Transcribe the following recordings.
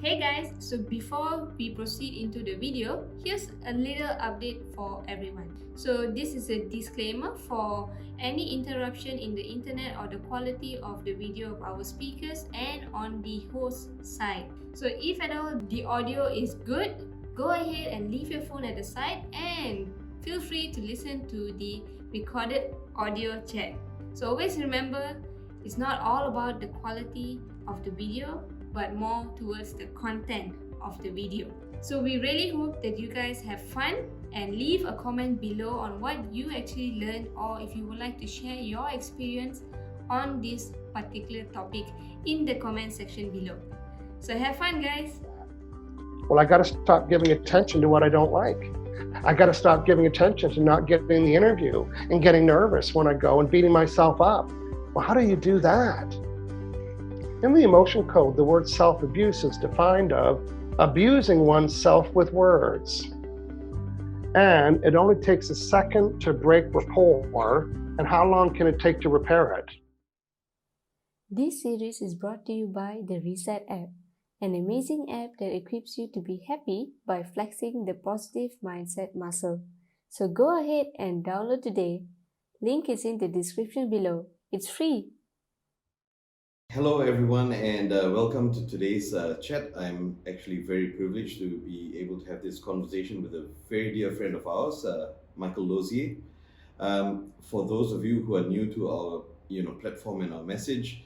Hey guys, so before we proceed into the video, here's a little update for everyone. So this is a disclaimer for any interruption in the internet or the quality of the video of our speakers and on the host side. So if at all the audio is good, go ahead and leave your phone at the side and feel free to listen to the recorded audio chat. So always remember, it's not all about the quality of the video, but more towards the content of the video. So we really hope that you guys have fun and leave a comment below on what you actually learned, or if you would like to share your experience on this particular topic in the comment section below. So have fun, guys. Well, I got to stop giving attention to what I don't like. I got to stop giving attention to not getting the interview and getting nervous when I go and beating myself up. Well, how do you do that? In the emotion code, the word self-abuse is defined of abusing oneself with words. And it only takes a second to break rapport. And how long can it take to repair it? This series is brought to you by the Reset app, an amazing app that equips you to be happy by flexing the positive mindset muscle. So go ahead and download today. Link is in the description below. It's free. Hello, everyone, and welcome to today's chat. I'm actually very privileged to be able to have this conversation with a very dear friend of ours, Michael Losier. For those of you who are new to our platform and our message,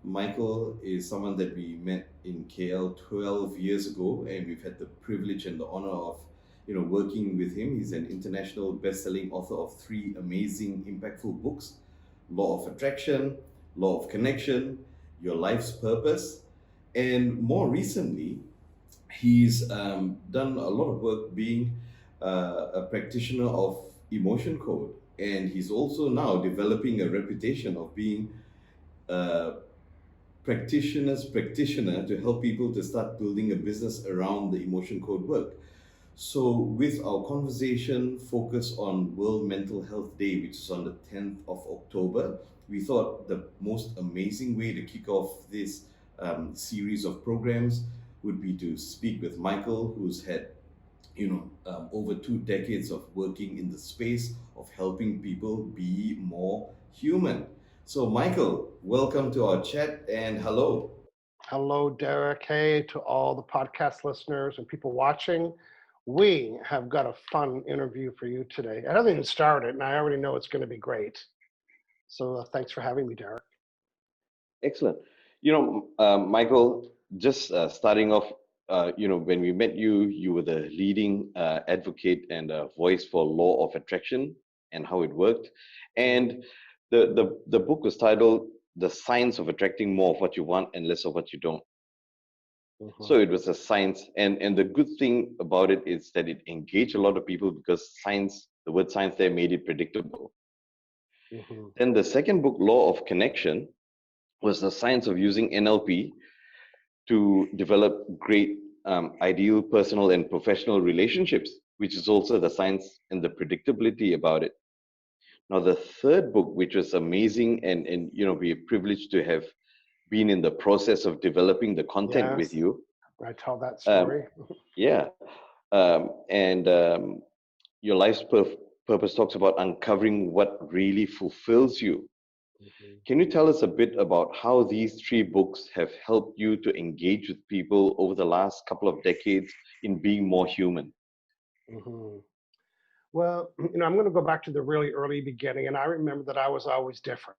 Michael is someone that we met in KL 12 years ago, and we've had the privilege and the honor of working with him. He's an international best-selling author of 3 amazing, impactful books: Law of Attraction, Law of Connection, Your Life's Purpose. And more recently, he's done a lot of work being a practitioner of emotion code. And he's also now developing a reputation of being a practitioner to help people to start building a business around the emotion code work. So with our conversation focus on World Mental Health Day, which is on the 10th of October, we thought the most amazing way to kick off this series of programs would be to speak with Michael, who's had over 2 decades of working in the space of helping people be more human. So Michael, welcome to our chat, and hello. Hello, Derek. Hey to all the podcast listeners and people watching. We have got a fun interview for you today. I haven't even started, and I already know it's going to be great. So thanks for having me, Derek. Excellent. Michael, just starting off, when we met you, you were the leading advocate and voice for Law of Attraction and how it worked. And the book was titled The Science of Attracting More of What You Want and Less of What You Don't. Mm-hmm. So it was a science. And the good thing about it is that it engaged a lot of people because science, the word science there made it predictable. Mm-hmm. Then the second book, Law of Connection, was the science of using NLP to develop great ideal personal and professional relationships, which is also the science and the predictability about it. Now, the third book, which was amazing, and we're privileged to have been in the process of developing the content with you. I tell that story. Yeah. Your life's purpose talks about uncovering what really fulfills you. Mm-hmm. Can you tell us a bit about how these 3 books have helped you to engage with people over the last couple of decades in being more human? Mm-hmm. Well, I'm going to go back to the really early beginning, and I remember that I was always different.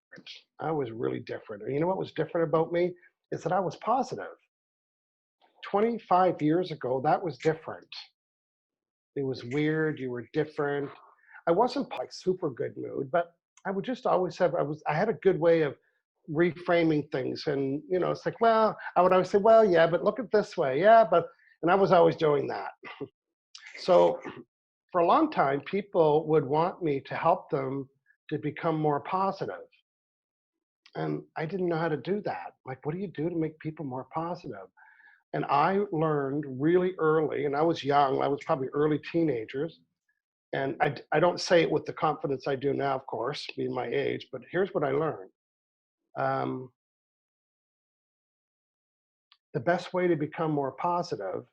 I was really different. And you know what was different about me? Is that I was positive. 25 years ago, that was different. It was weird. You were different. I wasn't like super good mood, but I would just always have, I had a good way of reframing things. And, it's like, well, I would always say, well, yeah, but look at this way. Yeah, and I was always doing that. So for a long time, people would want me to help them to become more positive. And I didn't know how to do that. Like, what do you do to make people more positive? And I learned really early, and I was young, I was probably early teenagers. And I don't say it with the confidence I do now, of course, being my age, but here's what I learned. the best way to become more positive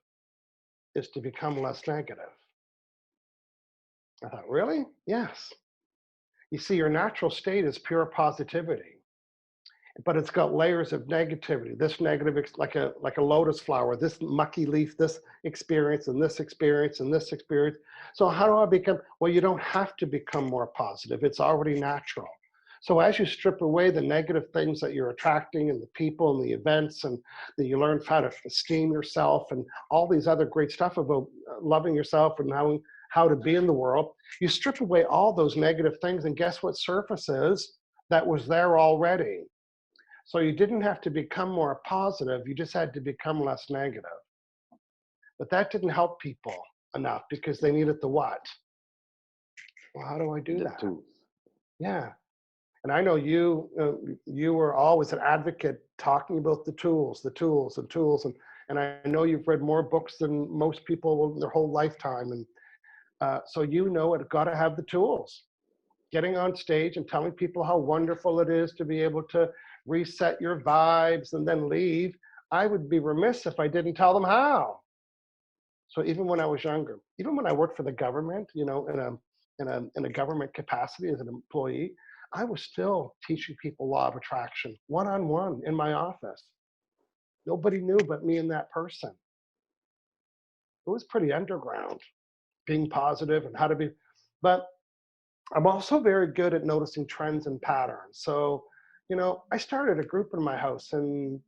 is to become less negative. I thought, really? Yes. You see, your natural state is pure positivity, but it's got layers of negativity. This negative, like a lotus flower, this mucky leaf, this experience, and this experience, and this experience. So how do I become? Well, you don't have to become more positive. It's already natural. So as you strip away the negative things that you're attracting and the people and the events, and that you learn how to esteem yourself and all these other great stuff about loving yourself and how to be in the world, you strip away all those negative things, and guess what surfaces that was there already? So you didn't have to become more positive, you just had to become less negative. But that didn't help people enough because they needed the what? Well, how do I do that? Tools. Yeah. And I know you were always an advocate talking about the tools, and I know you've read more books than most people in their whole lifetime, and so you know it got to have the tools. Getting on stage and telling people how wonderful it is to be able to reset your vibes and then leave. I would be remiss if I didn't tell them how. So even when I was younger, even when I worked for the government, in a government capacity as an employee, I was still teaching people law of attraction one-on-one in my office. Nobody knew but me and that person. It was pretty underground, being positive and how to be, but I'm also very good at noticing trends and patterns. So, I started a group in my house in,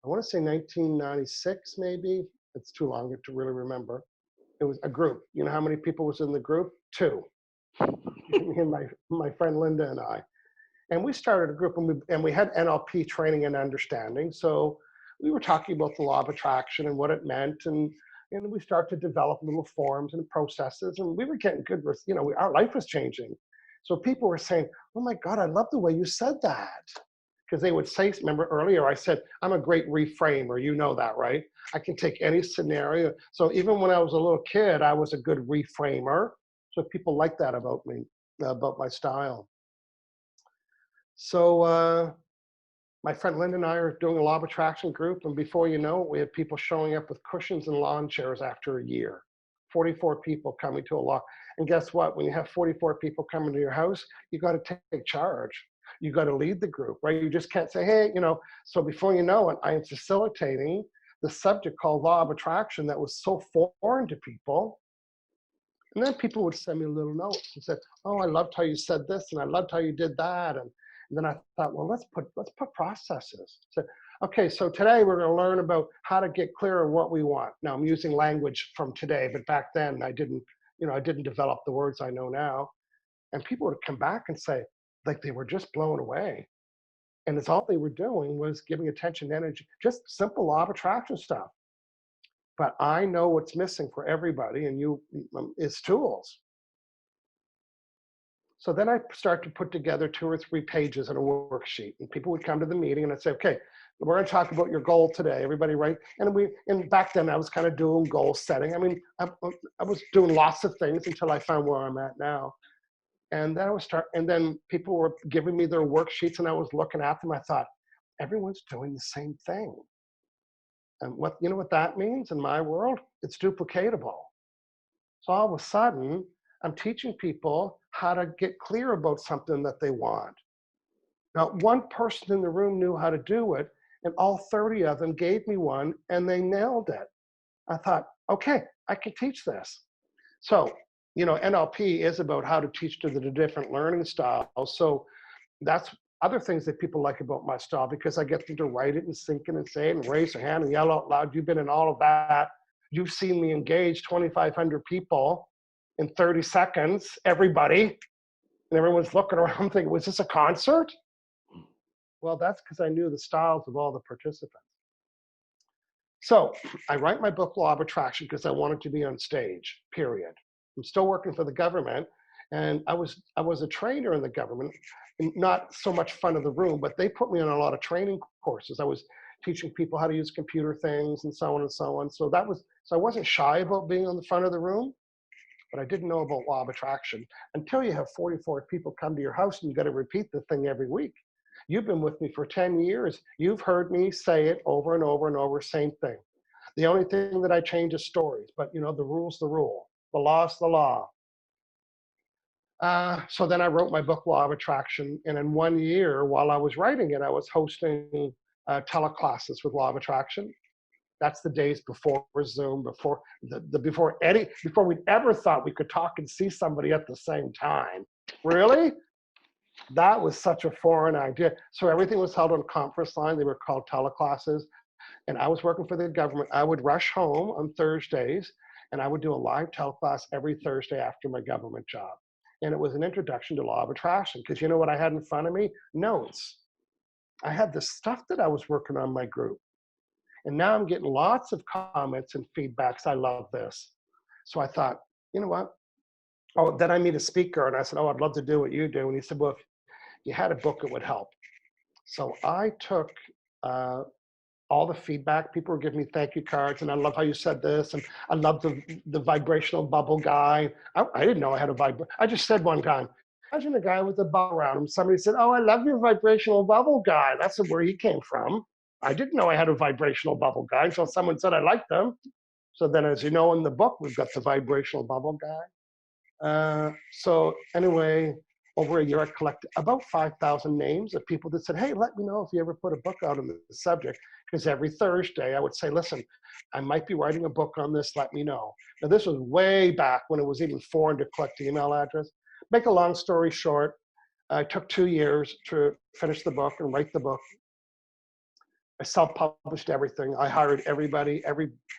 I want to say 1996, maybe. It's too long to really remember. It was a group. You know how many people was in the group? Two. Me and my friend Linda and I. And we started a group, and we had NLP training and understanding. So we were talking about the law of attraction and what it meant, and we started to develop little forms and processes, and we were getting good with, our life was changing. So people were saying, "Oh my God, I love the way you said that." Because they would say, remember earlier I said, I'm a great reframer, you know that, right? I can take any scenario. So even when I was a little kid, I was a good reframer. So people like that about me, about my style. So my friend Linda and I are doing a law of attraction group, and before you know it, we had people showing up with cushions and lawn chairs after a year. 44 people coming to a law. And guess what? When you have 44 people coming to your house, you got to take charge. You got to lead the group, right? You just can't say, hey, So before you know it, I am facilitating the subject called law of attraction that was so foreign to people. And then people would send me little notes and said, oh, I loved how you said this, and I loved how you did that. And then I thought, well, let's put processes. So, okay, so today we're going to learn about how to get clear on what we want. Now I'm using language from today, but back then I didn't develop the words I know now. And people would come back and say, like, they were just blown away. And it's all they were doing was giving attention, energy, just simple law of attraction stuff. But I know what's missing for everybody, and is tools. So then I start to put together 2 or 3 pages in a worksheet, and people would come to the meeting, and I'd say, okay, we're going to talk about your goal today. Everybody, right? And back then I was kind of doing goal setting. I mean, I was doing lots of things until I found where I'm at now. And then people were giving me their worksheets, and I was looking at them. I thought, everyone's doing the same thing. And what that means in my world? It's duplicatable. So all of a sudden, I'm teaching people how to get clear about something that they want. Now, one person in the room knew how to do it, and all 30 of them gave me one, and they nailed it. I thought, okay, I can teach this. So, NLP is about how to teach to the different learning styles. So that's other things that people like about my style, because I get them to write it and think it and say it and raise their hand and yell out loud. You've been in all of that. You've seen me engage 2,500 people in 30 seconds, everybody. And everyone's looking around thinking, was this a concert? Well, that's because I knew the styles of all the participants. So I write my book, Law of Attraction, because I wanted to be on stage, period. I'm still working for the government. And I was a trainer in the government, not so much front of the room, but they put me on a lot of training courses. I was teaching people how to use computer things and so on and so on. So I wasn't shy about being on the front of the room, but I didn't know about law of attraction until you have 44 people come to your house and you got to repeat the thing every week. You've been with me for 10 years. You've heard me say it over and over and over, same thing. The only thing that I change is stories, but you know, the rule's the rule. The law's the law. So then I wrote my book, Law of Attraction. And in 1 year, while I was writing it, I was hosting teleclasses with Law of Attraction. That's the days before Zoom, before we'd ever thought we could talk and see somebody at the same time. Really? That was such a foreign idea. So everything was held on conference line. They were called teleclasses. And I was working for the government. I would rush home on Thursdays, and I would do a live teleclass every Thursday after my government job. And it was an introduction to Law of Attraction, because you know what I had in front of me? Notes. I had the stuff that I was working on my group. And now I'm getting lots of comments and feedbacks. I love this. So I thought, you know what? Oh, then I meet a speaker, and I said, oh, I'd love to do what you do. And he said, well, if you had a book, it would help. So I took all the feedback. People were giving me thank you cards, and I love how you said this, and I love the vibrational bubble guy. I didn't know I had a I just said one time, imagine a guy with a bubble around him. Somebody said, oh, I love your vibrational bubble guy. That's where he came from. I didn't know I had a vibrational bubble guy until someone said I liked them. So then, as you know, in the book, we've got the vibrational bubble guy. So anyway, over a year, I collected about 5,000 names of people that said, hey, let me know if you ever put a book out on the subject. Because every Thursday I would say, listen, I might be writing a book on this, let me know. Now this was way back when it was even foreign to collect email address. Make a long story short, it took 2 years to finish the book and write the book. I self-published everything. I hired everybody,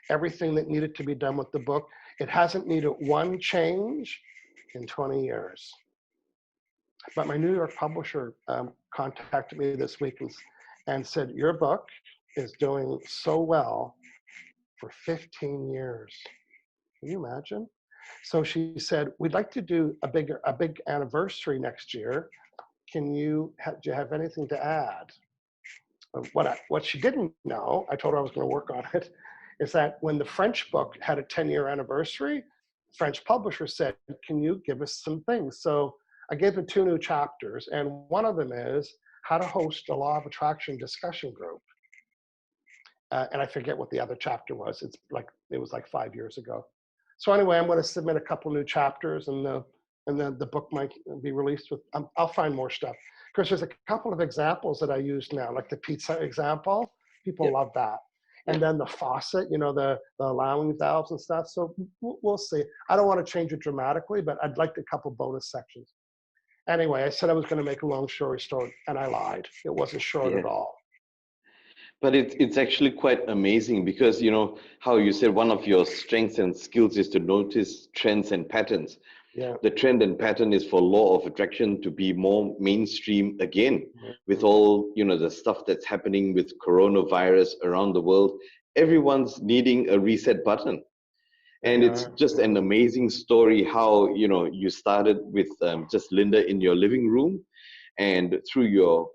everything that needed to be done with the book. It hasn't needed one change in 20 years. But my New York publisher contacted me this week and said, your book is doing so well for 15 years. Can you imagine? So she said, we'd like to do a big anniversary next year. Do you have anything to add? What she didn't know, I told her I was going to work on it, is that when the French book had a 10-year anniversary, French publisher said, can you give us some things? So I gave them 2 new chapters, and one of them is how to host a Law of Attraction discussion group. And I forget what the other chapter was. It was like 5 years ago. So anyway, I'm going to submit a couple new chapters, and then the book might be released with. I'll find more stuff. Because there's a couple of examples that I use now, like the pizza example. People love that. And then the faucet, you know, the allowing valves and stuff. So we'll see. I don't want to change it dramatically, but I'd like a couple bonus sections. Anyway, I said I was going to make a long story short, and I lied. It wasn't short at all. But it's actually quite amazing because, you know, how you said one of your strengths and skills is to notice trends and patterns. Yeah. The trend and pattern is for Law of Attraction to be more mainstream again, with all, you know, the stuff that's happening with coronavirus around the world. Everyone's needing a reset button. And it's just an amazing story how, you know, you started with just Linda in your living room, and through your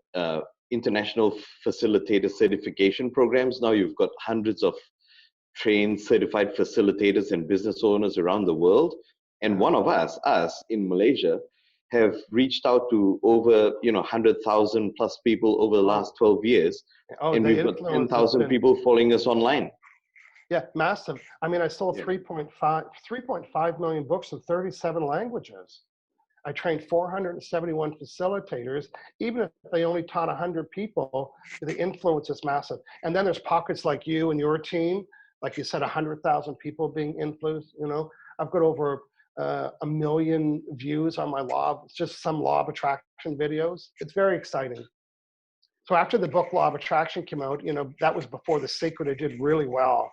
international facilitator certification programs, now you've got hundreds of trained certified facilitators and business owners around the world. And one of us in Malaysia, have reached out to over 100,000 plus people over the last 12 years. And we've got 10,000 people following us online. Yeah, massive. I mean, I sold 3.5 million books in 37 languages. I trained 471 facilitators. Even if they only taught 100 people, the influence is massive. And then there's pockets like you and your team, like you said, 100,000 people being influenced. You know, I've got over 1 million views on my just some Law of Attraction videos. It's very exciting. So after the book Law of Attraction came out, you know, that was before The Secret. It did really well.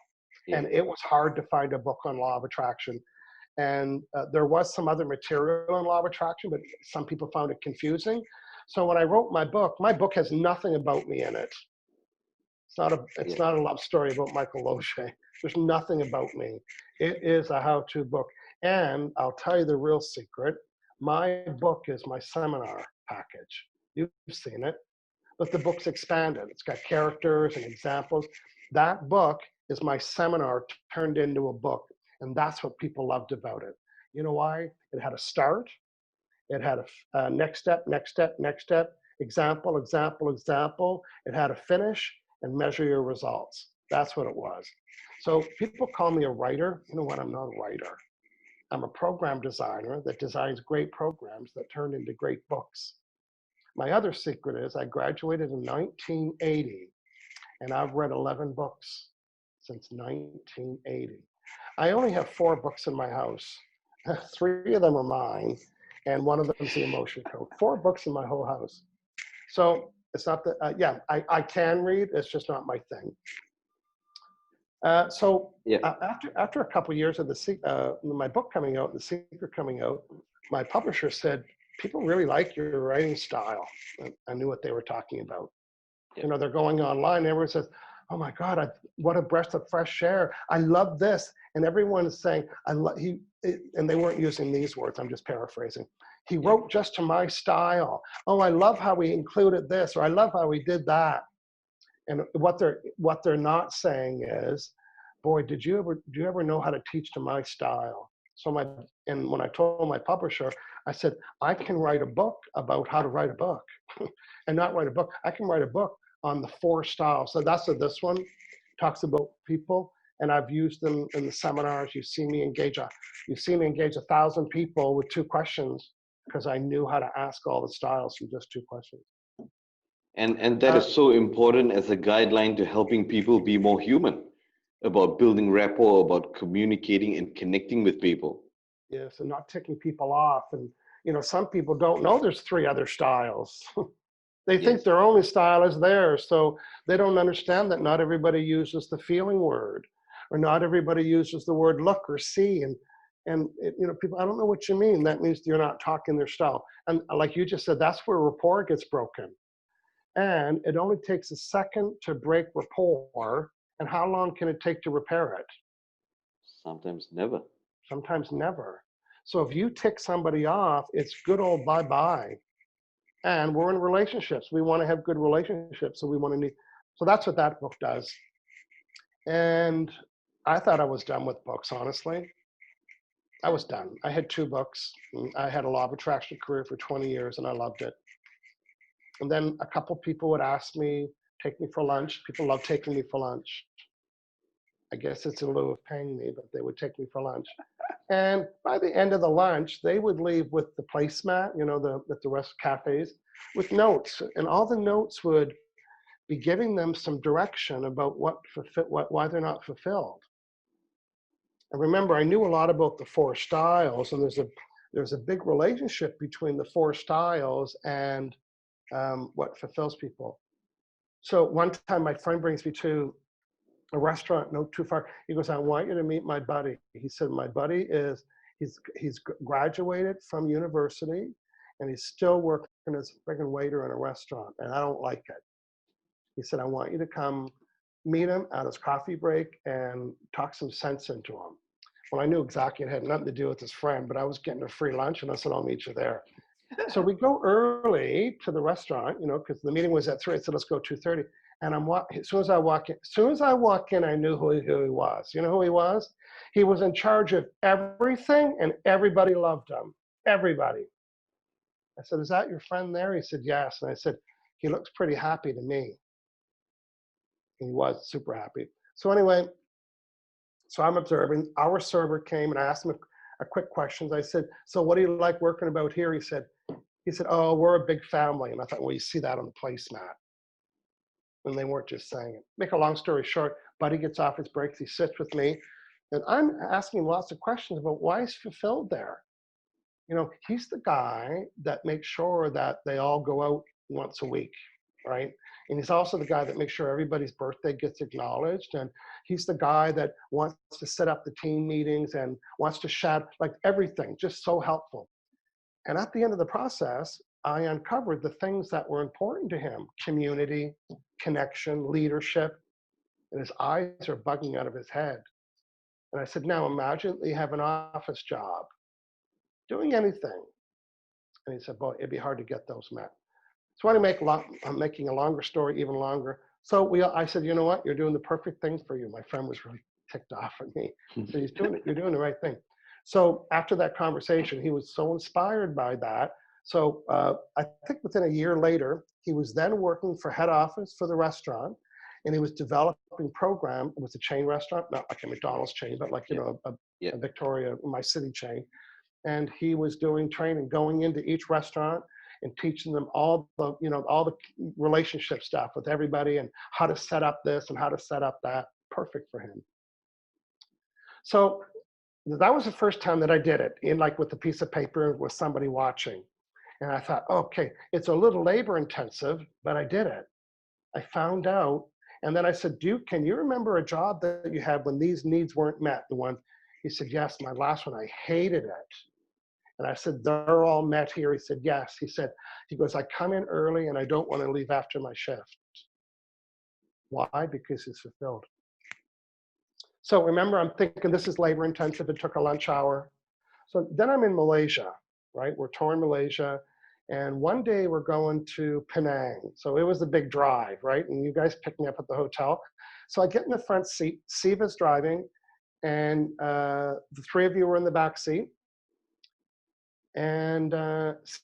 And it was hard to find a book on Law of Attraction. And there was some other material on Law of Attraction, but some people found it confusing. So when I wrote my book has nothing about me in it. It's not a love story about Michael Losier. There's nothing about me. It is a how-to book. And I'll tell you the real secret. My book is my seminar package. You've seen it, but the book's expanded. It's got characters and examples. That book is my seminar turned into a book. And that's what people loved about it. You know why? It had a start. It had a next step, next step, next step. example, example, example. It had a finish and measure your results. That's what it was. So people call me a writer. You know what? I'm not a writer. I'm a program designer that designs great programs that turn into great books. My other secret is I graduated in 1980 and I've read 11 books since 1980. I only have 4 books in my house. 3 of them are mine, and one of them is the emotion code. 4 books in my whole house. So it's not that, yeah, I can read, it's just not my thing. After a couple of years of my book coming out, The Secret coming out, my publisher said, people really like your writing style. I knew what they were talking about. You know, they're going online, everyone says, oh my God, what a breath of fresh air. I love this. And everyone is saying, and they weren't using these words, I'm just paraphrasing. He wrote just to my style. Oh, I love how he included this, or I love how he did that. And what they're not saying is, boy, do you ever know how to teach to my style? And when I told my publisher, I said, I can write a book about how to write a book and not write a book. I can write a book on the 4 styles. So that's what this one talks about people. And I've used them in the seminars. You see me engage 1,000 people with 2 questions because I knew how to ask all the styles from just 2 questions. And that is so important as a guideline to helping people be more human, about building rapport, about communicating and connecting with people. Yes, and not ticking people off. And, you know, some people don't know there's 3 other styles. They think their only style is theirs. So they don't understand that not everybody uses the feeling word, or not everybody uses the word look or see. And you know, people, I don't know what you mean. That means you're not talking their style. And like you just said, that's where rapport gets broken. And it only takes a second to break rapport. And how long can it take to repair it? Sometimes never. Sometimes never. So if you tick somebody off, it's good old bye-bye. And we're in relationships. We want to have good relationships. So that's what that book does. And I thought I was done with books, honestly. I was done. I had 2 books. I had a law of attraction career for 20 years and I loved it. And then a couple people would ask me, take me for lunch. People love taking me for lunch. I guess it's in lieu of paying me, but they would take me for lunch. And by the end of the lunch, they would leave with the placemat, you know, at the rest cafes, with notes. And all the notes would be giving them some direction about why they're not fulfilled. And remember, I knew a lot about the 4 styles, and there's a big relationship between the 4 styles and what fulfills people. So one time my friend brings me to a restaurant not too far. He goes, I want you to meet my buddy. He said, my buddy he's graduated from university and he's still working as a friggin' waiter in a restaurant and I don't like it. He said, I want you to come meet him at his coffee break and talk some sense into him. Well, I knew exactly it had nothing to do with his friend, but I was getting a free lunch and I said, I'll meet you there. So we go early to the restaurant, you know, because the meeting was at 3. I said, let's go 2:30. And as soon as I walk in, I knew who he was. You know who he was? He was in charge of everything and everybody loved him. Everybody. I said, is that your friend there? He said, yes. And I said, he looks pretty happy to me. He was super happy. So anyway, so I'm observing. Our server came and I asked him a quick questions. I said, so what do you like working about here? He said, oh, we're a big family. And I thought, well, you see that on the placemat. And they weren't just saying it. Make a long story short, Buddy gets off his breaks, he sits with me, and I'm asking him lots of questions about why he's fulfilled there. You know, he's the guy that makes sure that they all go out once a week, right? And he's also the guy that makes sure everybody's birthday gets acknowledged. And he's the guy that wants to set up the team meetings and wants to shout, like everything, just so helpful. And at the end of the process, I uncovered the things that were important to him: community, connection, leadership, and his eyes are bugging out of his head. And I said, now imagine you have an office job, doing anything. And he said, boy, it'd be hard to get those met. So I'm making a longer story even longer. So I said, you know what? You're doing the perfect thing for you. My friend was really ticked off at me. So you're doing the right thing. So after that conversation, he was so inspired by that So I think within a year later, he was then working for head office for the restaurant, and he was developing program. It was a chain restaurant, not like a McDonald's chain, but like, you know, a Victoria, my city chain. And he was doing training, going into each restaurant and teaching them all the, you know, all the relationship stuff with everybody and how to set up this and how to set up that. Perfect for him. So that was the first time that I did it, in like with a piece of paper with somebody watching. And I thought, okay, it's a little labor intensive, but I did it. I found out. And then I said, Duke, can you remember a job that you had when these needs weren't met? The one, he said, yes, my last one, I hated it. And I said, they're all met here. He said, yes. He goes, I come in early and I don't want to leave after my shift. Why? Because he's fulfilled. So remember, I'm thinking this is labor intensive. It took a lunch hour. So then I'm in Malaysia, right? We're touring Malaysia. And one day we're going to Penang. So it was a big drive, right? And you guys picked me up at the hotel. So I get in the front seat, Siva's driving, and the three of you were in the back seat. And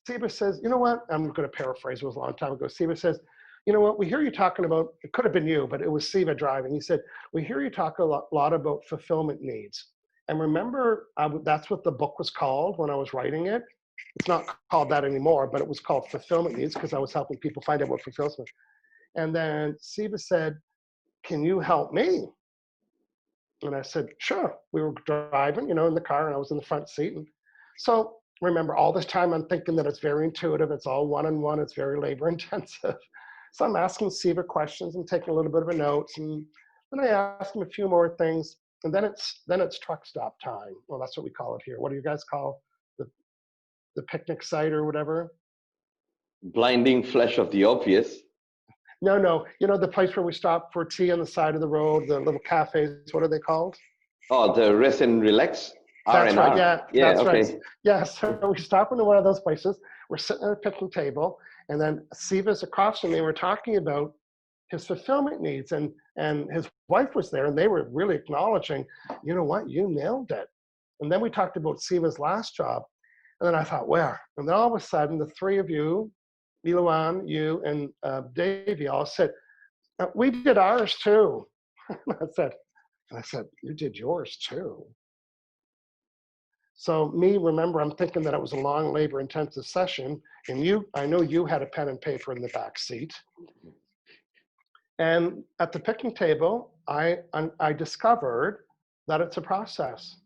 Siva says, you know what? I'm going to paraphrase, it was a long time ago. Siva says, you know what? We hear you talking about, it could have been you, but it was Siva driving. He said, we hear you talk a lot about fulfillment needs. And remember, that's what the book was called when I was writing it. It's not called that anymore, but it was called Fulfillment Needs because I was helping people find out what fulfills them. And then Siva said, can you help me? And I said, sure. We were driving, you know, in the car, and I was in the front seat. And so remember, all this time I'm thinking that it's very intuitive. It's all one-on-one. It's very labor intensive. So I'm asking Siva questions and taking a little bit of a notes. And then I asked him a few more things. And then it's truck stop time. Well, that's what we call it here. What do you guys call the picnic site or whatever? Blinding flash of the obvious. No. You know, the place where we stop for tea on the side of the road, the little cafes, what are they called? Oh, the rest and relax. That's R&R. right, Yeah, that's okay. right. Yeah, so we stop into one of those places. We're sitting at a picnic table, and then Siva's across from me. We're talking about his fulfillment needs, and his wife was there, and they were really acknowledging, you know what, you nailed it. And then we talked about Siva's last job, and then I thought, where? And then all of a sudden, the three of you, Milawan, you, and Davey, all said, we did ours too. I said, you did yours too. So remember, I'm thinking that it was a long labor intensive session, and I know you had a pen and paper in the back seat. And at the picnic table, I discovered that it's a process.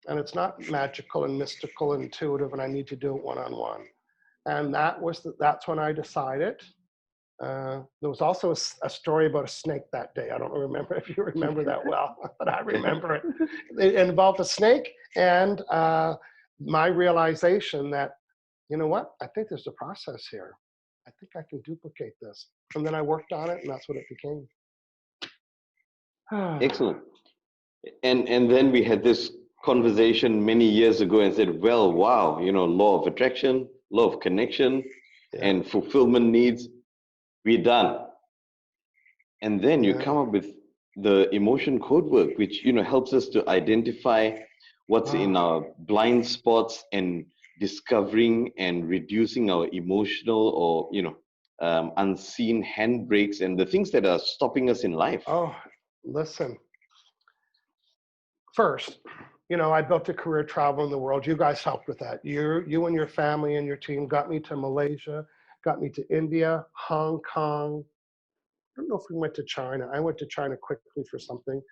And it's not magical and mystical and intuitive, and I need to do it one-on-one. And that's when I decided. There was also a story about a snake that day. I don't remember if you remember that well, but I remember it. It involved a snake and my realization that, you know what, I think there's a process here. I think I can duplicate this. And then I worked on it, and that's what it became. Excellent. And then we had this conversation many years ago and said, well, wow, you know, law of attraction, law of connection, and fulfillment needs, we're done. And then you come up with the emotion code work, which, you know, helps us to identify what's in our blind spots and discovering and reducing our emotional or, you know, unseen handbrakes and the things that are stopping us in life. Oh, listen. First, you know, I built a career traveling the world. You guys helped with that. You and your family and your team got me to Malaysia, got me to India, Hong Kong. I don't know if we went to China. I went to China quickly for something.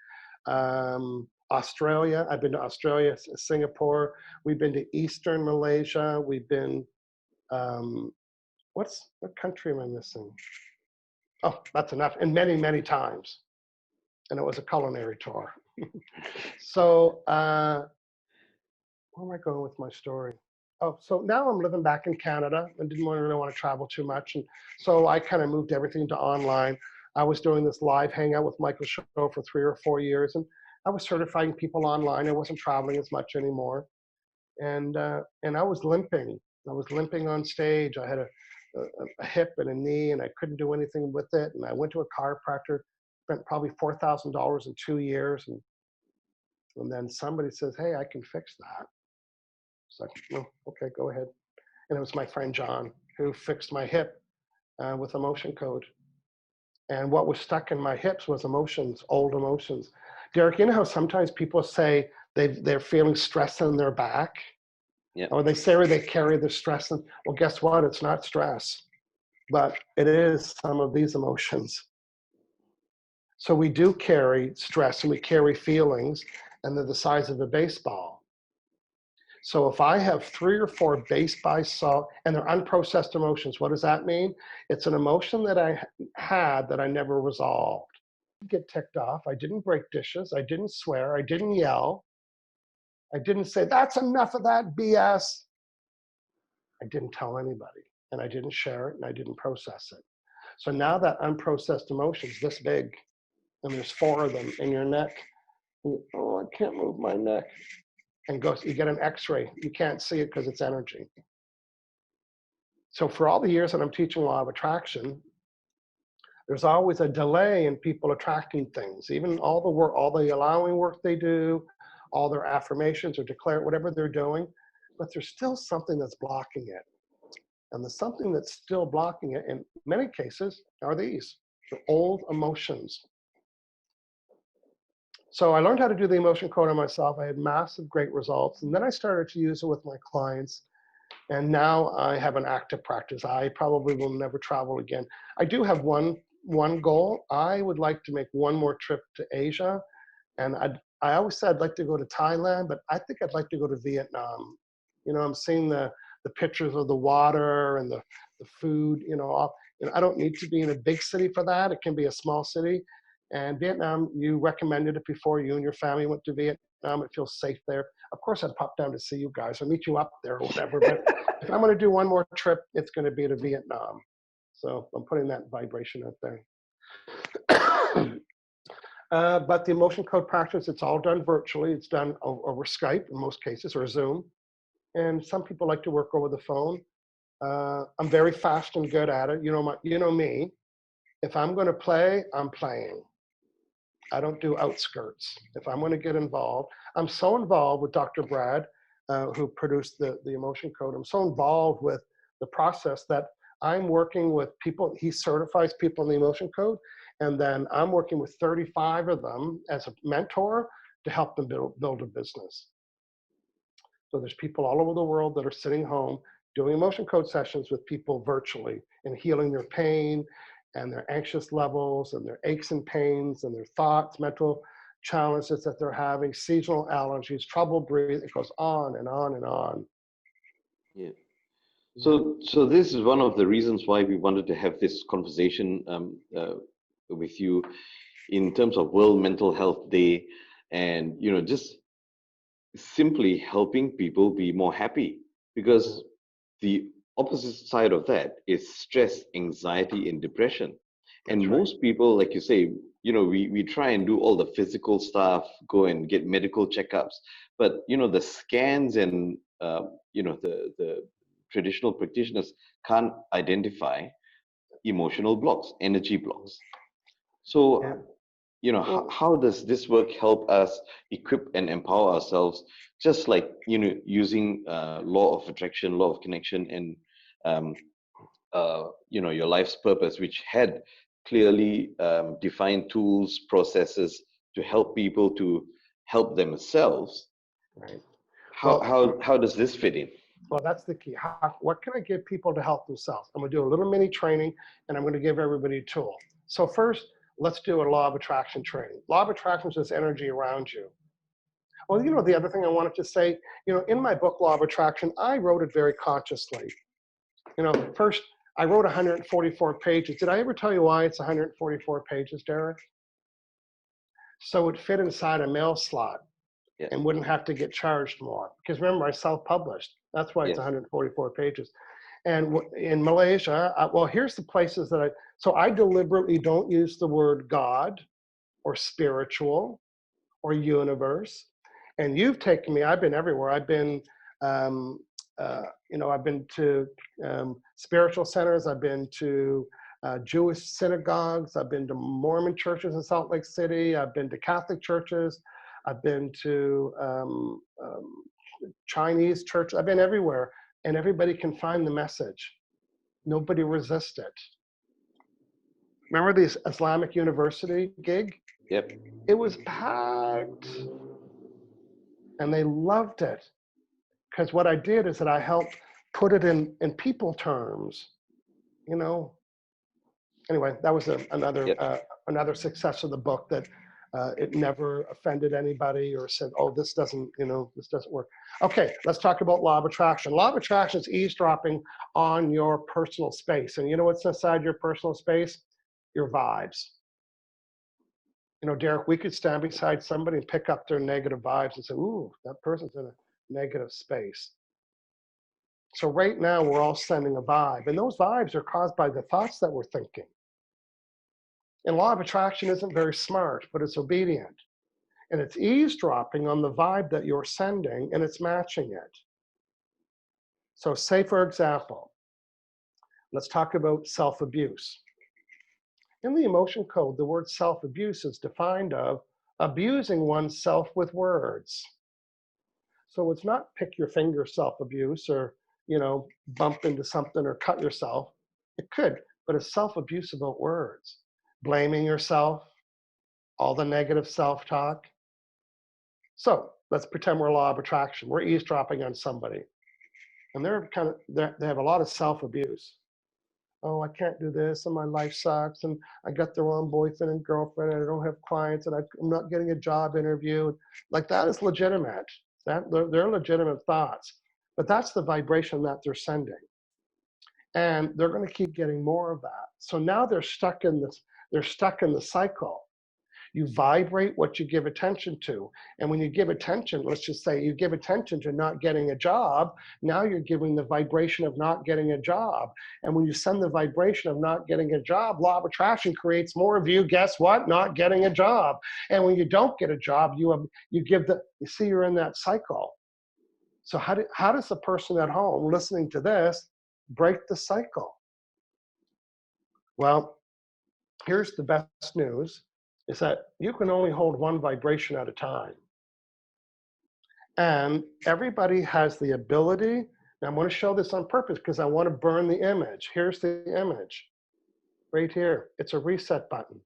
Australia, I've been to Australia, Singapore. We've been to Eastern Malaysia. We've been, what country am I missing? Oh, that's enough. And many, many times. And it was a culinary tour. So, where am I going with my story? Oh, so now I'm living back in Canada and didn't really want to travel too much. And so I kind of moved everything to online. I was doing this live hangout with Michael Show for 3 or 4 years. And I was certifying people online. I wasn't traveling as much anymore. And I was limping. I was limping on stage. I had a hip and a knee, and I couldn't do anything with it. And I went to a chiropractor, spent probably $4,000 in 2 years. And then somebody says, hey, I can fix that. It's like, oh, okay, go ahead. And it was my friend John who fixed my hip with emotion code. And what was stuck in my hips was emotions, old emotions. Derek, you know how sometimes people say they're feeling stress in their back? Yeah. Or they say they carry the stress. Well, guess what? It's not stress, but it is some of these emotions. So we do carry stress and we carry feelings, and they're the size of a baseball. So if I have 3 or 4 baseball, and they're unprocessed emotions, what does that mean? It's an emotion that I had that I never resolved. I didn't get ticked off. I didn't break dishes. I didn't swear. I didn't yell. I didn't say, that's enough of that BS. I didn't tell anybody, and I didn't share it, and I didn't process it. So now that unprocessed emotion is this big, and there's 4 of them in your neck. Oh, I can't move my neck. And you get an x-ray. You can't see it because it's energy. So for all the years that I'm teaching law of attraction, there's always a delay in people attracting things. Even all the work, all the allowing work they do, all their affirmations or declare whatever they're doing, but there's still something that's blocking it. And the something that's still blocking it in many cases are these, the old emotions. So I learned how to do the emotion code on myself. I had massive great results. And then I started to use it with my clients. And now I have an active practice. I probably will never travel again. I do have one goal. I would like to make one more trip to Asia. And I always said I'd like to go to Thailand, but I think I'd like to go to Vietnam. You know, I'm seeing the pictures of the water and the food, I don't need to be in a big city for that. It can be a small city. And Vietnam, you recommended it before. You and your family went to Vietnam. It feels safe there. Of course, I'd pop down to see you guys. I'll meet you up there or whatever. But if I'm going to do one more trip, it's going to be to Vietnam. So I'm putting that vibration out there. But the emotion code practice, it's all done virtually. It's done over Skype in most cases, or Zoom. And some people like to work over the phone. I'm very fast and good at it. You know me. If I'm going to play, I'm playing. I don't do outskirts. If I'm going to get involved, I'm so involved with Dr. Brad, who produced the emotion code. I'm so involved with the process that I'm working with people. He certifies people in the emotion code. And then I'm working with 35 of them as a mentor to help them build a business. So there's people all over the world that are sitting home doing emotion code sessions with people virtually and healing their pain and their anxious levels and their aches and pains and their thoughts, mental challenges that they're having, seasonal allergies, trouble breathing. It goes on and on and on. Yeah. So this is one of the reasons why we wanted to have this conversation with you in terms of World Mental Health Day, and just simply helping people be more happy, because the opposite side of that is stress, anxiety, and depression. And most people, like you say, we try and do all the physical stuff, go and get medical checkups, but the scans and the traditional practitioners can't identify emotional blocks, energy blocks. So how does this work help us equip and empower ourselves, just like using law of attraction, law of connection, and your life's purpose, which had clearly defined tools, processes to help people to help themselves. Right. How does this fit in? Well, that's the key. What can I give people to help themselves? I'm going to do a little mini training, and I'm going to give everybody a tool. So first, let's do a law of attraction training. Law of attraction is energy around you. Well, the other thing I wanted to say, in my book, Law of Attraction, I wrote it very consciously. First, I wrote 144 pages. Did I ever tell you why it's 144 pages, Derek? So it fit inside a mail slot. Yeah. And wouldn't have to get charged more. Because remember, I self-published. That's why it's 144 pages. And in Malaysia, well, here's the places that so I deliberately don't use the word God or spiritual or universe. And you've taken me, I've been everywhere. I've been, I've been to spiritual centers. I've been to Jewish synagogues. I've been to Mormon churches in Salt Lake City. I've been to Catholic churches. I've been to Chinese church. I've been everywhere and everybody can find the message. Nobody resists it. Remember the Islamic University gig? Yep. It was packed, and they loved it. Because what I did is that I helped put it in people terms, you know. Anyway, that was Yep. another success of the book, that it never offended anybody or said, oh, this doesn't work. Okay, let's talk about law of attraction. Law of attraction is eavesdropping on your personal space. And you know what's inside your personal space? Your vibes. You know, Derek, we could stand beside somebody and pick up their negative vibes and say, ooh, that person's in a negative space. So right now we're all sending a vibe, and those vibes are caused by the thoughts that we're thinking. And law of attraction isn't very smart, but it's obedient. And it's eavesdropping on the vibe that you're sending, and it's matching it. So say, for example, let's talk about self-abuse. In the emotion code, the word self-abuse is defined of abusing oneself with words. So it's not pick your finger self-abuse or, you know, bump into something or cut yourself. It could, but it's self-abuse about words. Blaming yourself, all the negative self-talk. So let's pretend we're law of attraction. We're eavesdropping on somebody. And they have a lot of self-abuse. Oh, I can't do this, and my life sucks, and I got the wrong boyfriend and girlfriend, and I don't have clients, and I'm not getting a job interview. Like, that is legitimate. They're legitimate thoughts. But that's the vibration that they're sending. And they're going to keep getting more of that. So now they're stuck in the cycle. You vibrate what you give attention to. And when you give attention, let's just say you give attention to not getting a job, now you're giving the vibration of not getting a job. And when you send the vibration of not getting a job, law of attraction creates more of you, guess what? Not getting a job. And when you don't get a job, you see you're in that cycle. So how does the person at home listening to this break the cycle? Well, here's the best news, is that you can only hold one vibration at a time. And everybody has the ability, and I'm going to show this on purpose because I want to burn the image. Here's the image, right here. It's a reset button.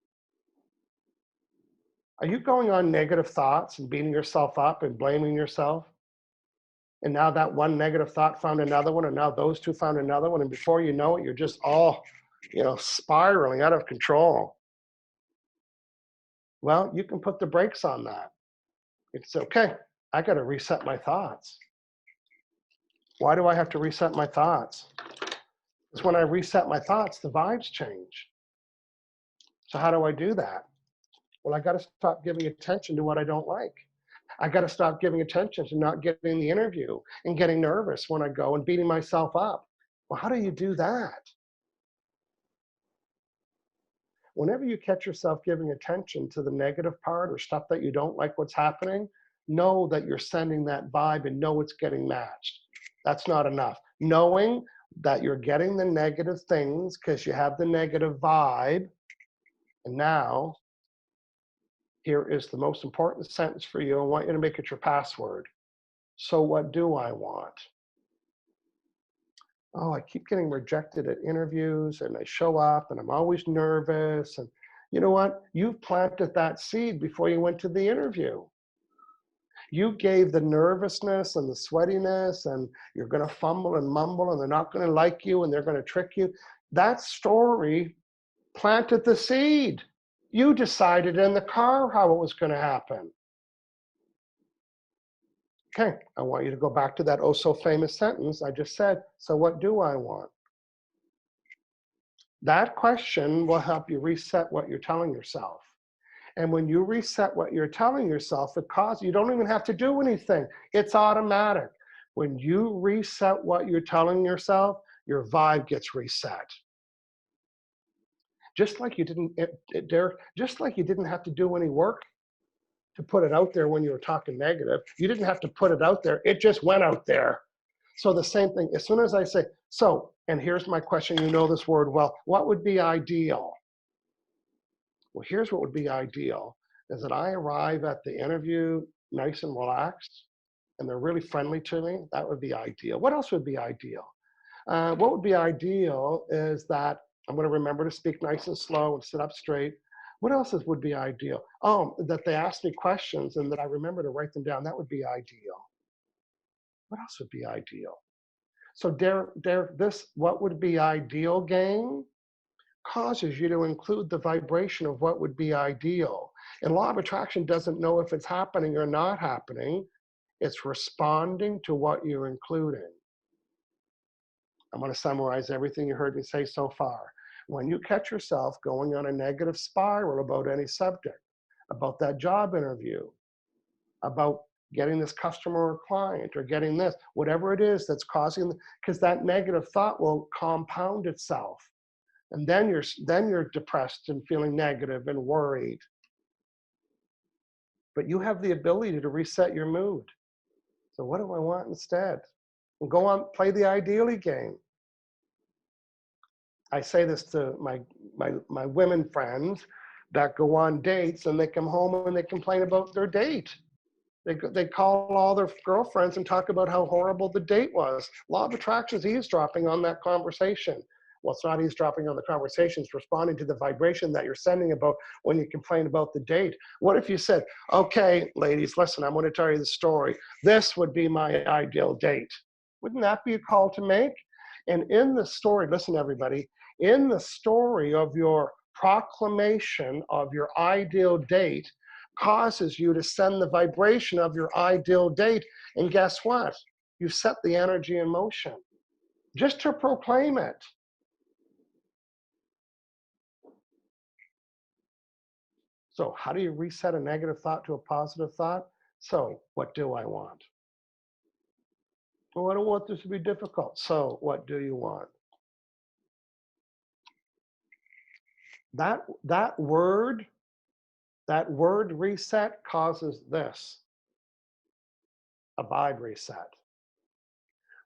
Are you going on negative thoughts and beating yourself up and blaming yourself? And now that one negative thought found another one, and now those two found another one, and before you know it, you're just all, spiraling out of control. Well, you can put the brakes on that. It's okay. I got to reset my thoughts. Why do I have to reset my thoughts? Because when I reset my thoughts, the vibes change. So how do I do that? Well, I got to stop giving attention to what I don't like. I got to stop giving attention to not getting the interview and getting nervous when I go and beating myself up. Well, how do you do that? Whenever you catch yourself giving attention to the negative part or stuff that you don't like what's happening, know that you're sending that vibe and know it's getting matched. That's not enough. Knowing that you're getting the negative things because you have the negative vibe. And now, here is the most important sentence for you. I want you to make it your password. So what do I want? Oh, I keep getting rejected at interviews, and I show up and I'm always nervous. And you know what? You've planted that seed before you went to the interview. You gave the nervousness and the sweatiness, and you're going to fumble and mumble, and they're not going to like you, and they're going to trick you. That story planted the seed. You decided in the car how it was going to happen. Okay, I want you to go back to that oh so famous sentence I just said. So what do I want? That question will help you reset what you're telling yourself. And when you reset what you're telling yourself, you don't even have to do anything. It's automatic. When you reset what you're telling yourself, your vibe gets reset. Just like you didn't, Derek, just like you didn't have to do any work to put it out there when you were talking negative. You didn't have to put it out there. It just went out there. So the same thing, as soon as I say, so, and here's my question, you know this word well, what would be ideal? Well, here's what would be ideal, is that I arrive at the interview nice and relaxed. and they're really friendly to me, that would be ideal. What else would be ideal? What would be ideal is that I'm going to remember to speak nice and slow and sit up straight. What else would be ideal? Oh, that they ask me questions and that I remember to write them down. That would be ideal. What else would be ideal? So Derek, this what would be ideal game causes you to include the vibration of what would be ideal. And law of attraction doesn't know if it's happening or not happening. It's responding to what you're including. I'm going to summarize everything you heard me say so far. When you catch yourself going on a negative spiral about any subject, about that job interview, about getting this customer or client or getting this, whatever it is that's causing, because that negative thought will compound itself. And then you're depressed and feeling negative and worried. But you have the ability to reset your mood. So what do I want instead? And go on, play the ideally game. I say this to my women friends that go on dates and they come home and they complain about their date. They call all their girlfriends and talk about how horrible the date was. Law of attraction is eavesdropping on that conversation. Well, it's not eavesdropping on the conversation, it's responding to the vibration that you're sending about when you complain about the date. What if you said, okay, ladies, listen, I'm going to tell you the story. This would be my ideal date. Wouldn't that be a call to make? And in the story, listen, everybody, in the story of your proclamation of your ideal date causes you to send the vibration of your ideal date. And guess what? You set the energy in motion just to proclaim it. So how do you reset a negative thought to a positive thought? So what do I want? Well, I don't want this to be difficult. So what do you want? That word reset causes this, a vibe reset.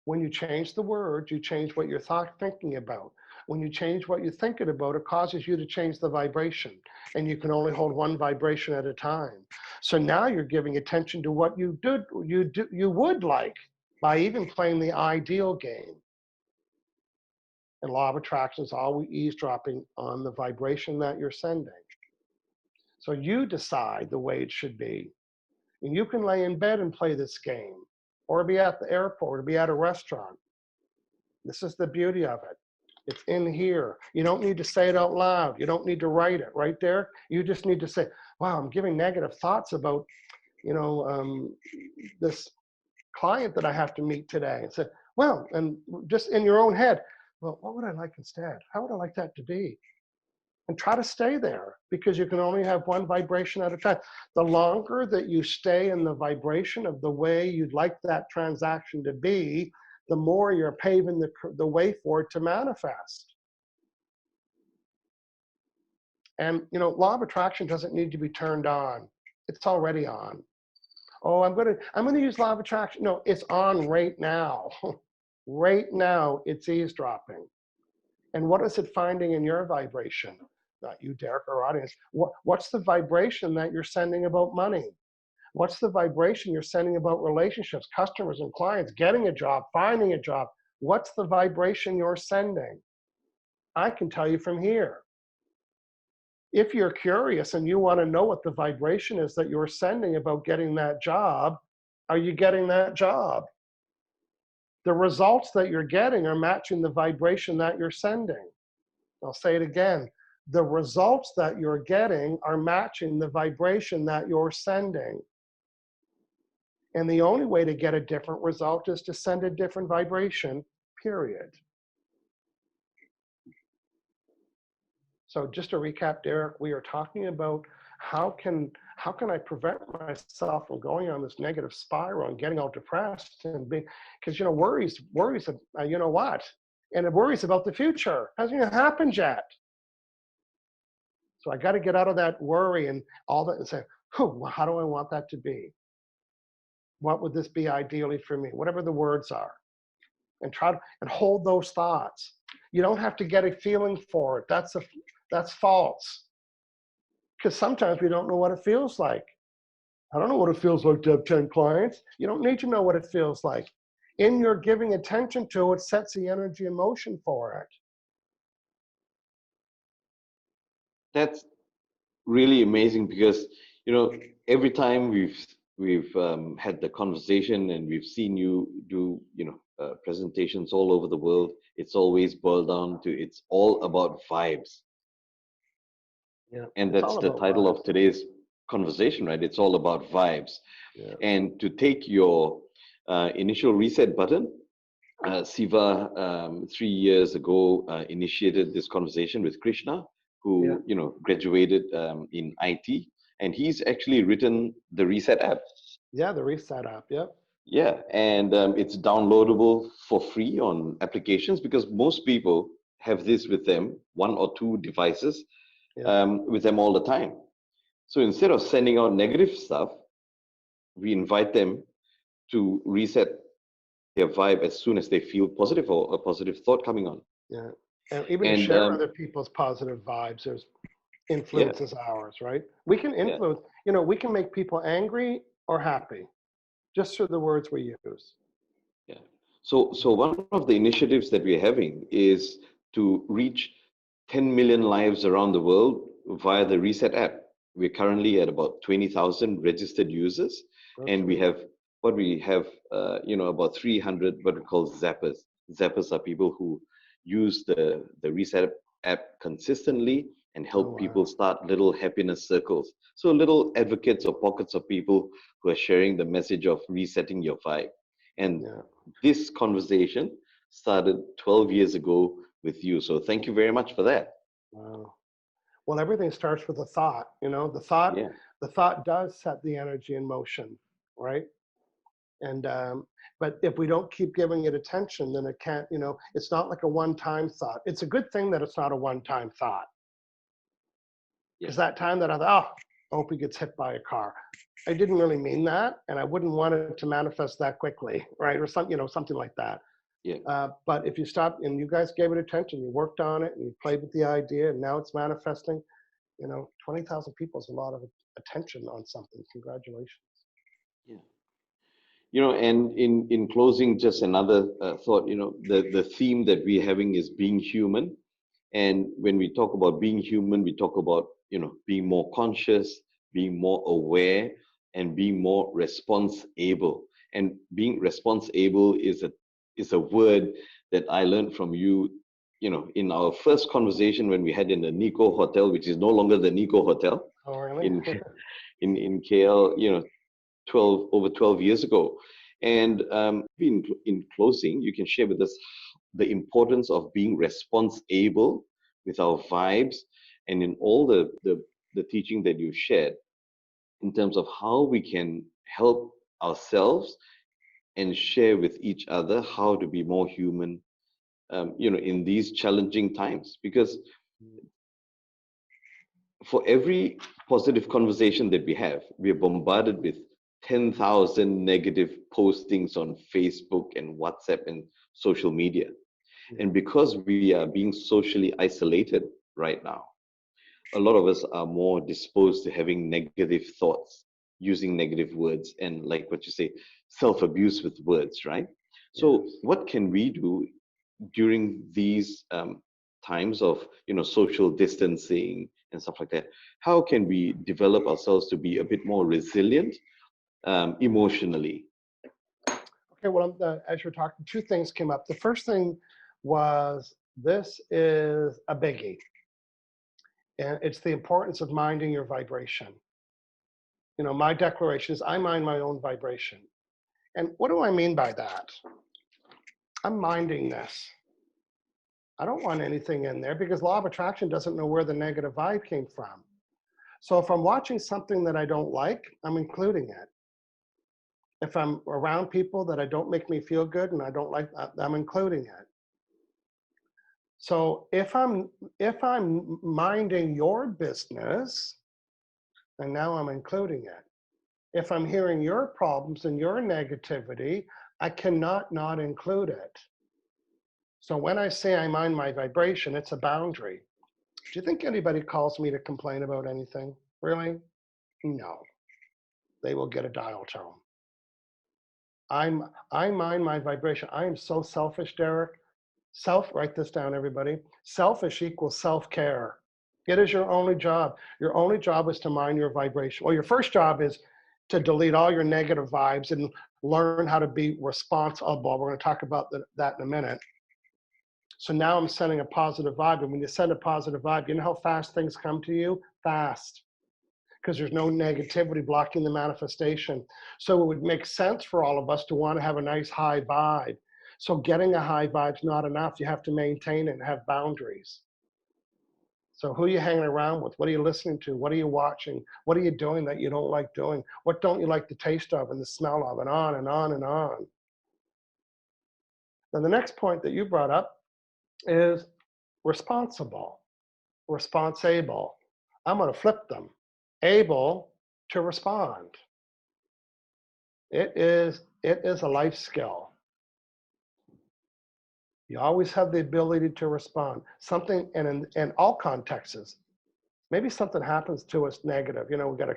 When you change the word, you change what you're thinking about. When you change what you're thinking about, it causes you to change the vibration. And you can only hold one vibration at a time. So now you're giving attention to what you would like by even playing the ideal game. And law of attraction is always eavesdropping on the vibration that you're sending. So you decide the way it should be. And you can lay in bed and play this game, or be at the airport, or be at a restaurant. This is the beauty of it. It's in here. You don't need to say it out loud. You don't need to write it right there. You just need to say, wow, I'm giving negative thoughts about, this client that I have to meet today. And say, well, and just in your own head, well, what would I like instead? How would I like that to be? And try to stay there, because you can only have one vibration at a time. The longer that you stay in the vibration of the way you'd like that transaction to be, the more you're paving the way for it to manifest. And law of attraction doesn't need to be turned on. It's already on. Oh, I'm gonna use law of attraction. No, it's on right now. Right now, it's eavesdropping. And what is it finding in your vibration? Not you, Derek, our audience. What's the vibration that you're sending about money? What's the vibration you're sending about relationships, customers and clients, getting a job, finding a job? What's the vibration you're sending? I can tell you from here. If you're curious and you want to know what the vibration is that you're sending about getting that job, are you getting that job? The results that you're getting are matching the vibration that you're sending. I'll say it again. The results that you're getting are matching the vibration that you're sending. And the only way to get a different result is to send a different vibration, period. So just to recap, Derek, we are talking about how can I prevent myself from going on this negative spiral and getting all depressed and being, because worries, you know what? And it worries about the future. Hasn't even happened yet. So I got to get out of that worry and all that and say, how do I want that to be? What would this be ideally for me? Whatever the words are. And try to hold those thoughts. You don't have to get a feeling for it. That's false. Because sometimes we don't know what it feels like. I don't know what it feels like to have 10 clients. You don't need to know what it feels like. In your giving attention to it, sets the energy in motion for it. That's really amazing because every time we've had the conversation and we've seen you do presentations all over the world, it's always boiled down to it's all about vibes. Yeah, And it's that's all the about title vibes. of today's conversation, right? It's all about vibes. Yeah. And to take your initial reset button, Siva 3 years ago initiated this conversation with Krishna, who graduated in IT, and he's actually written the Reset app. Yeah, the reset app. Yep. Yeah, and it's downloadable for free on applications because most people have this with them, one or two devices with them all the time. So instead of sending out negative stuff, we invite them to reset their vibe as soon as they feel positive or a positive thought coming on. Yeah. And even to And share other people's positive vibes, there's influences ours, right? We can influence, we can make people angry or happy just through the words we use. Yeah. So one of the initiatives that we're having is to reach 10 million lives around the world via the Reset app. We're currently at about 20,000 registered users, and we have about 300 what we call zappers. Zappers are people who use the Reset app consistently and help people start little happiness circles. So little advocates or pockets of people who are sharing the message of resetting your vibe. And this conversation started 12 years ago with you. So thank you very much for that. Wow. Well, everything starts with a thought, the thought does set the energy in motion, right? And, but if we don't keep giving it attention, then it can't, it's not like a one-time thought. It's a good thing that it's not a one-time thought. Because that time that I thought, I hope he gets hit by a car. I didn't really mean that, and I wouldn't want it to manifest that quickly, right? Or something like that. Yeah. But if you stop and you guys gave it attention, you worked on it, and you played with the idea, and now it's manifesting. 20,000 people is a lot of attention on something. Congratulations. Yeah. And in closing, just another thought. The theme that we're having is being human, and when we talk about being human, we talk about being more conscious, being more aware, and being more responsible. And being responsible is a word that I learned from you. In our first conversation when we had in the Nico Hotel, which is no longer the Nico Hotel. Oh, really? in KL, 12 years ago. And in closing, you can share with us the importance of being responsible with our vibes and in all the teaching that you shared in terms of how we can help ourselves and share with each other how to be more human, in these challenging times. Because for every positive conversation that we have, we are bombarded with 10,000 negative postings on Facebook and WhatsApp and social media. And because we are being socially isolated right now, a lot of us are more disposed to having negative thoughts, using negative words, and like what you say, self-abuse with words, right? So what can we do during these times of social distancing and stuff like that? How can we develop ourselves to be a bit more resilient emotionally? Okay, well, as you're talking, two things came up. The first thing was, this is a biggie. And it's the importance of minding your vibration. My declaration is, I mind my own vibration. And what do I mean by that? I'm minding this. I don't want anything in there because law of attraction doesn't know where the negative vibe came from. So if I'm watching something that I don't like, I'm including it. If I'm around people that I don't make me feel good and I don't like, I'm including it. So if I'm minding your business, and now I'm including it. If I'm hearing your problems and your negativity, I cannot not include it. So when I say I mind my vibration, it's a boundary. Do you think anybody calls me to complain about anything? Really? No. they will get a dial tone. I mind my vibration. I am so selfish, Derek. Write this down, everybody. Selfish equals self-care. It is your only job. Your only job is to mind your vibration. Well, your first job is to delete all your negative vibes and learn how to be responsible. We're going to talk about that in a minute. So now I'm sending a positive vibe. And when you send a positive vibe, you know how fast things come to you? Fast. Because there's no negativity blocking the manifestation. So it would make sense for all of us to want to have a nice high vibe. So getting a high vibe is not enough. You have to maintain it and have boundaries. So who are you hanging around with? What are you listening to? What are you watching? What are you doing that you don't like doing? What don't you like the taste of and the smell of, and on and on and on. Now the next point that you brought up is responsible, responsible. I'm going to flip them. Able to respond. It is a life skill. You always have the ability to respond. Something, and in all contexts, maybe something happens to us negative. You know, we got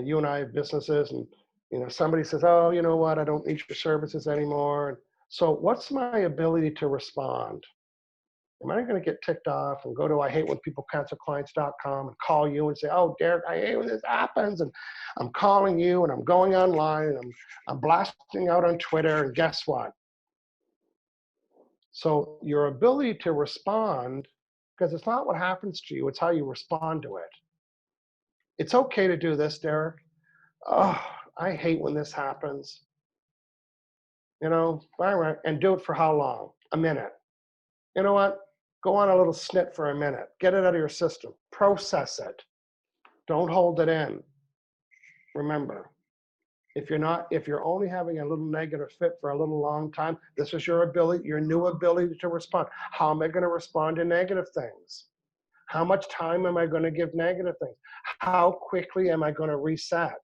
you and I have businesses, and you know, somebody says, "Oh, you know what? I don't need your services anymore." So, what's my ability to respond? Am I going to get ticked off and go to IHateWhenPeopleCancelClients.com and call you and say, "Oh, Derek, I hate when this happens," and I'm calling you and I'm going online and I'm blasting out on Twitter, and guess what? So your ability to respond, because it's not what happens to you, it's how you respond to it. It's okay to do this, Derek. Oh, I hate when this happens. You know, and do it for how long? A minute. You know what? Go on a little snit for a minute. Get it out of your system. Process it. Don't hold it in. Remember, if you're only having a little negative fit for a little long time, this is your ability, your new ability to respond. How am I going to respond to negative things? How much time am I going to give negative things? How quickly am I going to reset?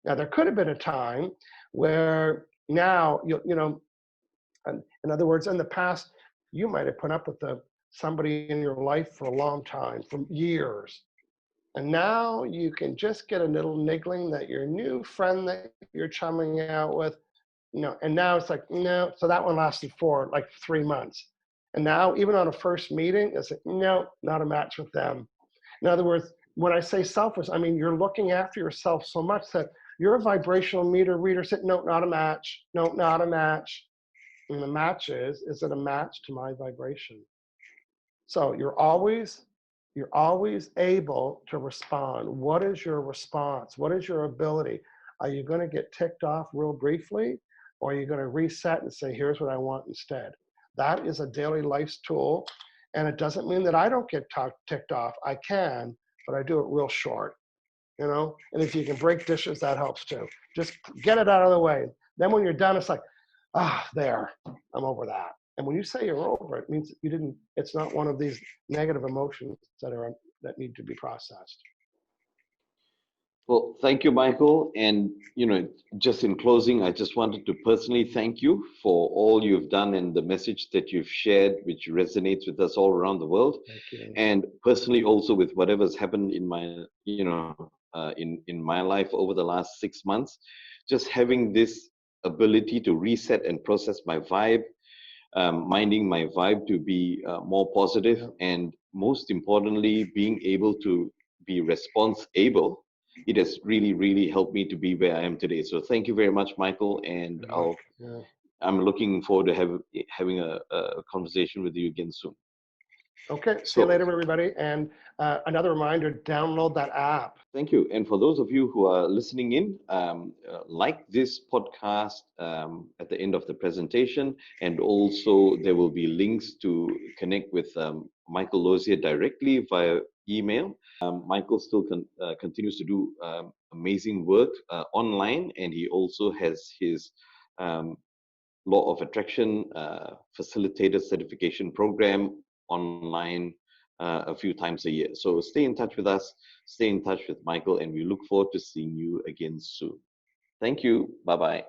Now, there could have been a time where now, you know, in other words, in the past, you might have put up with somebody in your life for a long time, for years. And now you can just get a little niggling that your new friend that you're chumming out with, you know, and now it's like, no. So that one lasted for like 3 months. And now even on a first meeting, it's like, no, not a match with them. In other words, when I say selfish, I mean, you're looking after yourself so much that you're a vibrational meter reader saying, no, not a match. No, not a match. And the match is it a match to my vibration? So you're always able to respond. What is your response? What is your ability? Are you going to get ticked off real briefly, or are you going to reset and say, here's what I want instead? That is a daily life tool. And it doesn't mean that I don't get ticked off. I can, but I do it real short, you know? And if you can break dishes, that helps too. Just get it out of the way. Then when you're done, it's like, there, I'm over that. And when you say you're over it, means you didn't, it's not one of these negative emotions that need to be processed. Well, thank you, Michael. And, you know, just in closing, I just wanted to personally thank you for all you've done and the message that you've shared, which resonates with us all around the world. Thank you. And personally also with whatever's happened in my, you know, in my life over the last 6 months, just having this ability to reset and process my vibe, minding my vibe to be more positive, Yeah. and most importantly, being able to be response-able. It has really, really helped me to be where I am today. So thank you very much, Michael. And I'm looking forward to having a conversation with you again soon. Okay, see you later, everybody. And another reminder, download that app. Thank you. And for those of you who are listening in, like this podcast at the end of the presentation. And also there will be links to connect with Michael Losier directly via email. Michael still continues to do amazing work online, and he also has his Law of Attraction Facilitator Certification Program online a few times a year. So stay in touch with us, stay in touch with Michael, and we look forward to seeing you again soon. Thank you. Bye-bye.